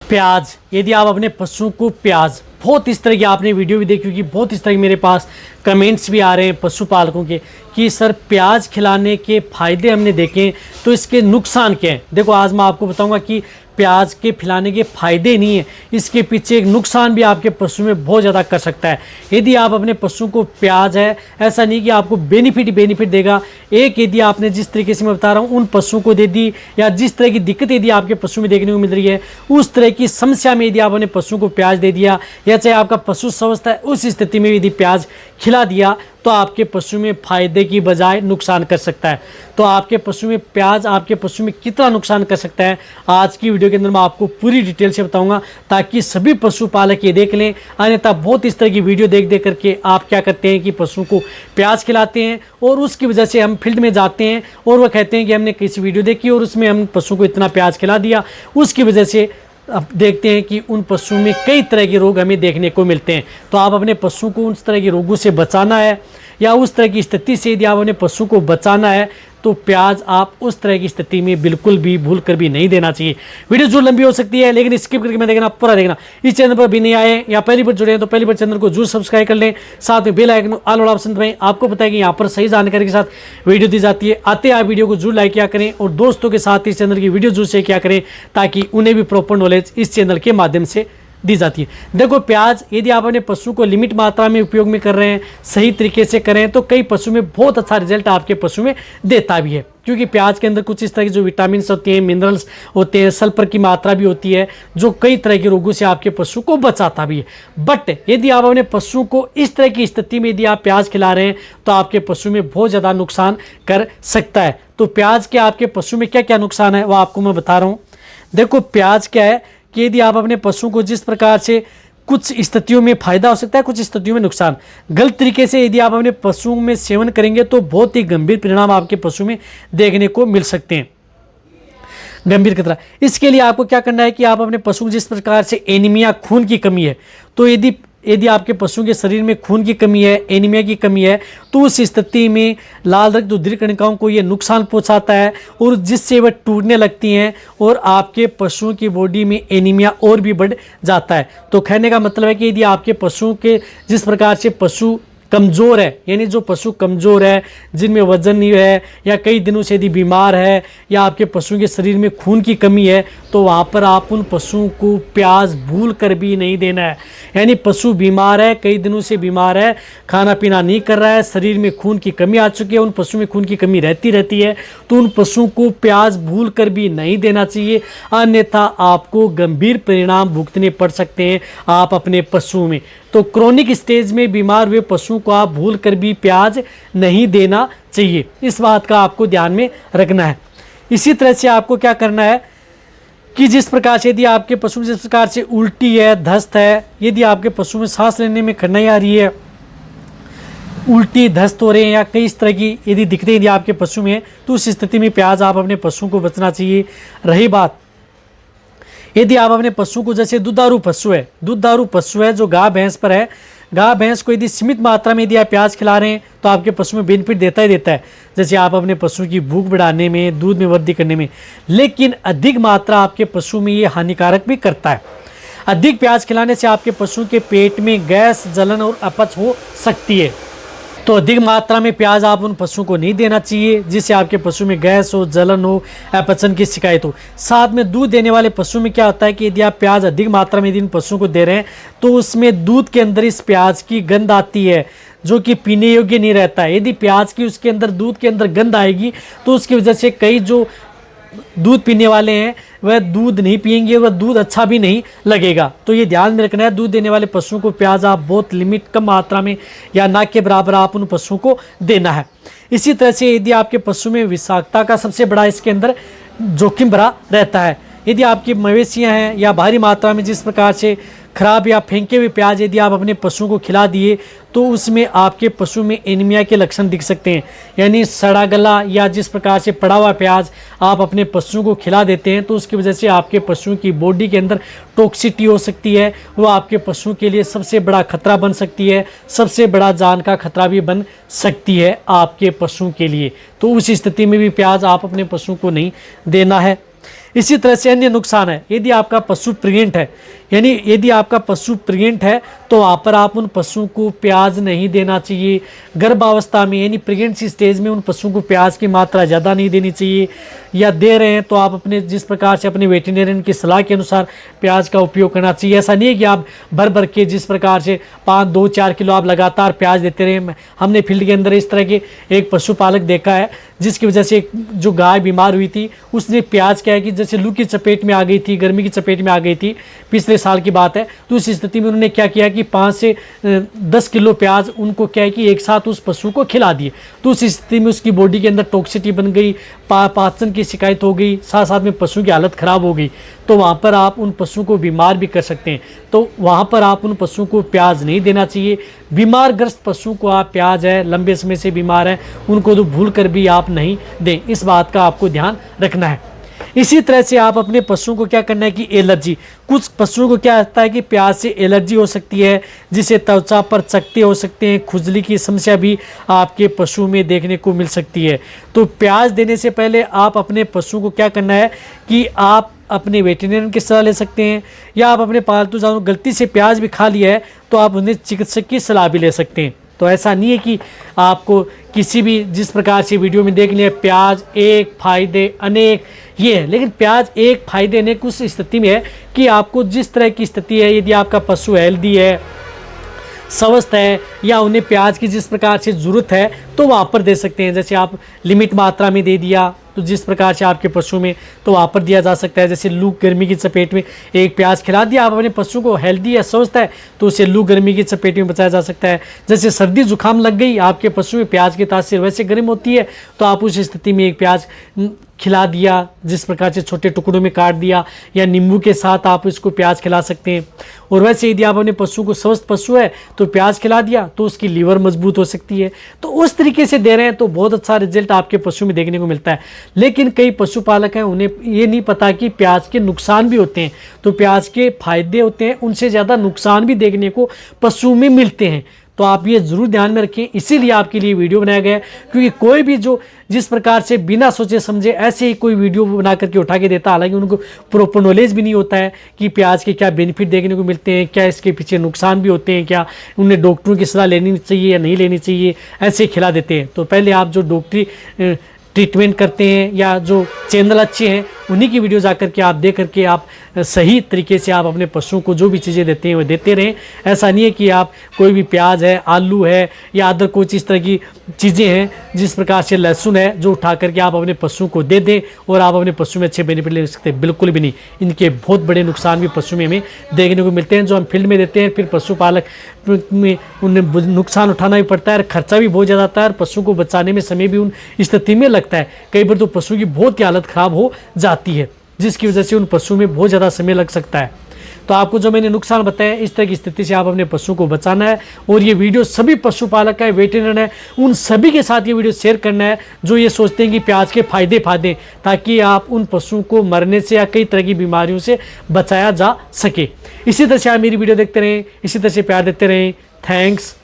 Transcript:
प्याज, यदि आप अपने पशुओं को प्याज, बहुत इस तरह की आपने वीडियो भी देखी होगी, बहुत इस तरह के मेरे पास कमेंट्स भी आ रहे हैं पशुपालकों के कि सर प्याज खिलाने के फ़ायदे हमने देखे तो इसके नुकसान क्या हैं। देखो आज मैं आपको बताऊंगा कि प्याज के खिलाने के फ़ायदे नहीं है, इसके पीछे एक नुकसान भी आपके पशु में बहुत ज़्यादा कर सकता है। यदि आप अपने पशु को प्याज है, ऐसा नहीं कि आपको बेनिफिट देगा। एक यदि आपने जिस तरीके से मैं बता रहा हूँ उन पशुओं को दे दी, या जिस तरह की दिक्कत यदि आपके पशु में देखने को मिल रही है उस तरह की समस्या में यदि आप अपने पशु को प्याज दे दिया, या चाहे आपका पशु स्वस्थ है उस स्थिति में यदि प्याज खिला दिया तो आपके पशु में फायदे की बजाय नुकसान कर सकता है। तो आपके पशु में प्याज आपके पशु में कितना नुकसान कर सकता है, आज की वीडियो के अंदर मैं आपको पूरी डिटेल से बताऊंगा, ताकि सभी पशुपालक ये देख लें। अन्यथा बहुत इस तरह की वीडियो देख करके आप क्या करते हैं कि पशु को प्याज खिलाते हैं और उसकी वजह से हम फील्ड में जाते हैं और वह कहते हैं कि हमने किसी वीडियो देखी और उसमें हम पशु को इतना प्याज खिला दिया, उसकी वजह से अब देखते हैं कि उन पशुओं में कई तरह के रोग हमें देखने को मिलते हैं। तो आप अपने पशु को उस तरह के रोगों से बचाना है, या उस तरह की स्थिति से यदि आप अपने पशु को बचाना है तो प्याज आप उस तरह की स्थिति में बिल्कुल भी भूल कर भी नहीं देना चाहिए। वीडियो जो लंबी हो सकती है लेकिन स्किप करके मैं देखना, पूरा देखना। इस चैनल पर भी नहीं आए या पहली बार जुड़े हैं तो पहली बार चैनल को जरूर सब्सक्राइब कर लें, साथ में बेल आइकन ऑल वाला ऑप्शन दबाएं। आपको पता है कि यहाँ पर सही जानकारी के साथ वीडियो दी जाती है। आते आप वीडियो को जरूर लाइक किया करें और दोस्तों के साथ इस चैनल की वीडियो जरूर शेयर किया करें, ताकि उन्हें भी प्रॉपर नॉलेज इस चैनल के माध्यम से दी जाती है। देखो प्याज यदि आप अपने पशु को लिमिट मात्रा में उपयोग में कर रहे हैं, सही तरीके से करें तो कई पशु में बहुत अच्छा रिजल्ट आपके पशु में देता भी है, क्योंकि प्याज के अंदर कुछ इस तरह की जो विटामिन होती हैं, मिनरल्स होते हैं, सल्फर की मात्रा भी होती है, जो कई तरह के रोगों से आपके पशु को बचाता भी है। बट यदि आप अपने पशु को इस तरह की स्थिति में यदि आप प्याज खिला रहे हैं तो आपके पशु में बहुत ज़्यादा नुकसान कर सकता है। तो प्याज के आपके पशु में क्या क्या नुकसान है वो आपको मैं बता रहा हूँ। देखो प्याज क्या है कि यदि आप अपने पशु को जिस प्रकार से कुछ स्थितियों में फायदा हो सकता है, कुछ स्थितियों में नुकसान, गलत तरीके से यदि आप अपने पशुओं में सेवन करेंगे तो बहुत ही गंभीर परिणाम आपके पशु में देखने को मिल सकते हैं, गंभीर खतरा। इसके लिए आपको क्या करना है कि आप अपने पशु को जिस प्रकार से एनीमिया, खून की कमी है, तो यदि आपके पशु के शरीर में खून की कमी है, एनीमिया की कमी है, तो उस स्थिति में लाल रक्त दृढ़ कणिकाओं को ये नुकसान पहुंचाता है और जिससे वह टूटने लगती हैं और आपके पशुओं की बॉडी में एनीमिया और भी बढ़ जाता है। तो कहने का मतलब है कि यदि आपके पशुओं के जिस प्रकार से पशु कमज़ोर है, यानी जो पशु कमज़ोर है, जिनमें वजन नहीं है, या कई दिनों से यदि बीमार है, या आपके पशुओं के शरीर में खून की कमी है, तो वहाँ पर आप उन पशुओं को प्याज भूल कर भी नहीं देना है। यानी पशु बीमार है, कई दिनों से बीमार है, खाना पीना नहीं कर रहा है, शरीर में खून की कमी आ चुकी है, उन पशुओं में खून की कमी रहती है, तो उन पशुओं को प्याज भूल कर भी नहीं देना चाहिए, अन्यथा आपको गंभीर परिणाम भुगतने पड़ सकते हैं आप अपने पशुओं में। तो क्रोनिक स्टेज में बीमार हुए पशु को आप भूल कर भी प्याज नहीं देना चाहिए, इस बात का आपको ध्यान में रखना है। इसी तरह से आपको क्या करना है कि जिस प्रकार से यदि आपके पशु में जिस प्रकार से उल्टी है, दस्त है, यदि आपके पशु में सांस लेने में कठिनाई आ रही है, उल्टी दस्त हो रहे हैं, या कई इस तरह की यदि दिक्कतें यदि आपके पशु में है, तो उस स्थिति में प्याज आप अपने पशु को बचना चाहिए। रही बात यदि आप अपने पशु को, जैसे दुधारू पशु है जो गाय भैंस पर है, गाय भैंस को यदि सीमित मात्रा में यदि आप प्याज खिला रहे हैं तो आपके पशु में बेनिफिट देता है। जैसे आप अपने पशु की भूख बढ़ाने में, दूध में वृद्धि करने में, लेकिन अधिक मात्रा आपके पशु में ये हानिकारक भी करता है। अधिक प्याज खिलाने से आपके पशु के पेट में गैस, जलन और अपच हो सकती है। तो अधिक मात्रा में प्याज आप उन पशुओं को नहीं देना चाहिए जिससे आपके पशु में गैस हो, जलन हो, अपचन की शिकायत हो। साथ में दूध देने वाले पशु में क्या होता है कि यदि आप प्याज अधिक मात्रा में इन पशुओं को दे रहे हैं तो उसमें दूध के अंदर इस प्याज की गंध आती है, जो कि पीने योग्य नहीं रहता है। यदि प्याज की उसके अंदर, दूध के अंदर गंध आएगी तो उसकी वजह से कई जो दूध पीने वाले हैं वह दूध नहीं पिएंगे, वह दूध अच्छा भी नहीं लगेगा। तो ये ध्यान में रखना है, दूध देने वाले पशुओं को प्याज आप बहुत लिमिट, कम मात्रा में या ना के बराबर आप उन पशुओं को देना है। इसी तरह से यदि आपके पशु में विषाक्तता का सबसे बड़ा इसके अंदर जोखिम भरा रहता है। यदि आपकी मवेशियां हैं या भारी मात्रा में जिस प्रकार से खराब या फेंके हुए प्याज यदि आप अपने पशुओं को खिला दिए तो उसमें आपके पशु में एनीमिया के लक्षण दिख सकते हैं। यानी सड़ा गला या जिस प्रकार से पड़ा हुआ प्याज आप अपने पशुओं को खिला देते हैं तो उसकी वजह से आपके पशुओं की बॉडी के अंदर टॉक्सिटी हो सकती है, वो आपके पशुओं के लिए सबसे बड़ा खतरा बन सकती है, सबसे बड़ा जान का खतरा भी बन सकती है आपके पशुओं के लिए। तो उस स्थिति में भी प्याज आप अपने पशुओं को नहीं देना है। इसी तरह से अन्य नुकसान है, यदि आपका पशु प्रेग्नेंट है, यानी यदि आपका पशु प्रेग्नेंट है तो वहाँ पर आप उन पशुओं को प्याज नहीं देना चाहिए। गर्भावस्था में यानी प्रेगनेंसी स्टेज में उन पशुओं को प्याज की मात्रा ज़्यादा नहीं देनी चाहिए, या दे रहे हैं तो आप अपने जिस प्रकार से अपने वेटरनरियन की सलाह के अनुसार प्याज का उपयोग करना चाहिए। ऐसा नहीं है कि आप भर भर के जिस प्रकार से 5-2-4 किलो आप लगातार प्याज देते रहे। हमने फील्ड के अंदर इस तरह के एक पशुपालक देखा है जिसकी वजह से एक जो गाय बीमार हुई थी, उसने प्याज क्या है कि जैसे लू की चपेट में आ गई थी, गर्मी की चपेट में आ गई थी, पिछले साल की बात है, तो उस स्थिति में उन्होंने क्या किया कि 5 से 10 किलो प्याज उनको क्या है कि एक साथ उस पशु को खिला दिए। तो उस स्थिति में उसकी बॉडी के अंदर टॉक्सिटी बन गई, पाचन की शिकायत हो गई, साथ साथ में पशु की हालत ख़राब हो गई। तो वहाँ पर आप उन पशुओं को बीमार भी कर सकते हैं। तो वहाँ पर आप उन पशुओं को प्याज नहीं देना चाहिए। बीमारग्रस्त पशु को आप प्याज है, लंबे समय से बीमार है, उनको तो भूल कर भी आप नहीं दें। इस बात का आपको ध्यान रखना है। इसी तरह से आप अपने पशुओं को क्या करना है कि एलर्जी, कुछ पशुओं को क्या होता है कि प्याज से एलर्जी हो सकती है, जिससे त्वचा पर चकत्ते हो सकते हैं, खुजली की समस्या भी आपके पशु में देखने को मिल सकती है। तो प्याज देने से पहले आप अपने पशु को क्या करना है कि आप अपने वेटरनरियन की सलाह ले सकते हैं, या आप अपने पालतू जानवर गलती से प्याज भी खा लिया है तो आप उन्हें चिकित्सक की सलाह भी ले सकते हैं। तो ऐसा नहीं है कि आपको किसी भी जिस प्रकार से वीडियो में देख लिया प्याज एक फायदे अनेक ये है, लेकिन प्याज एक फायदे अनेक उस स्थिति में है कि आपको जिस तरह की स्थिति है, यदि आपका पशु हेल्दी है, स्वस्थ है, या उन्हें प्याज की जिस प्रकार से ज़रूरत है तो वहाँ पर दे सकते हैं। जैसे आप लिमिट मात्रा में दे दिया तो जिस प्रकार से आपके पशु में तो वहाँ पर दिया जा सकता है। जैसे लू गर्मी की चपेट में एक प्याज खिला दिया, आप अपने पशु को हेल्दी है, स्वस्थ है, तो उसे लू गर्मी की चपेट में बचाया जा सकता है। जैसे सर्दी जुकाम लग गई, आपके पशु में प्याज की तासीर वैसे गर्म होती है, तो आप उस स्थिति में एक प्याज खिला दिया, जिस प्रकार से छोटे टुकड़ों में काट दिया, या नींबू के साथ आप इसको प्याज खिला सकते हैं। और वैसे यदि आप अपने पशु को स्वस्थ पशु है तो प्याज खिला दिया तो उसकी लीवर मजबूत हो सकती है। तो उस तरीके से दे रहे हैं तो बहुत अच्छा रिजल्ट आपके पशु में देखने को मिलता है। लेकिन कई पशुपालक हैं, उन्हें ये नहीं पता कि प्याज के नुकसान भी होते हैं। तो प्याज के फायदे होते हैं, उनसे ज़्यादा नुकसान भी देखने को पशु में मिलते हैं। तो आप ये ज़रूर ध्यान में रखें, इसीलिए आपके लिए वीडियो बनाया गया है। क्योंकि कोई भी जो जिस प्रकार से बिना सोचे समझे ऐसे ही कोई वीडियो बना करके उठा के देता, हालांकि उनको प्रॉपर नॉलेज भी नहीं होता है कि प्याज के क्या बेनिफिट देखने को मिलते हैं, क्या इसके पीछे नुकसान भी होते हैं, क्या उन्हें डॉक्टरों की सलाह लेनी चाहिए या नहीं लेनी चाहिए, ऐसे खिला देते हैं। तो पहले आप जो डॉक्टरी ट्रीटमेंट करते हैं या जो चैनल अच्छे हैं उन्हीं की वीडियो जा करके आप देख करके आप सही तरीके से आप अपने पशुओं को जो भी चीज़ें देते हैं वो देते रहें। ऐसा नहीं है कि आप कोई भी प्याज है, आलू है, या अदर कोई इस तरह की चीज़ें हैं, जिस प्रकार से लहसुन है, जो उठा करके आप अपने पशुओं को दे दें और आप अपने पशु में अच्छे बेनिफिट ले सकते हैं। बिल्कुल भी नहीं, इनके बहुत बड़े नुकसान भी पशु में हमें देखने को मिलते हैं, जो हम फील्ड में देते हैं। फिर पशुपालक में उन्हें नुकसान उठाना भी पड़ता है, खर्चा भी बहुत ज़्यादा आता है, और पशु को बचाने में समय भी उन स्थिति में लगता है। कई बार तो पशु की बहुत ही हालत ख़राब हो जाती है, जिसकी वजह से उन पशुओं में बहुत ज़्यादा समय लग सकता है। तो आपको जो मैंने नुकसान बताया, इस तरह की स्थिति से आप अपने पशु को बचाना है। और ये वीडियो सभी पशुपालक है, वेटरनरी है, उन सभी के साथ ये वीडियो शेयर करना है जो ये सोचते हैं कि प्याज के फायदे, ताकि आप उन पशुओं को मरने से या कई तरह की बीमारियों से बचाया जा सके। इसी तरह से आप मेरी वीडियो देखते रहें, इसी तरह से प्यार देते रहें। थैंक्स।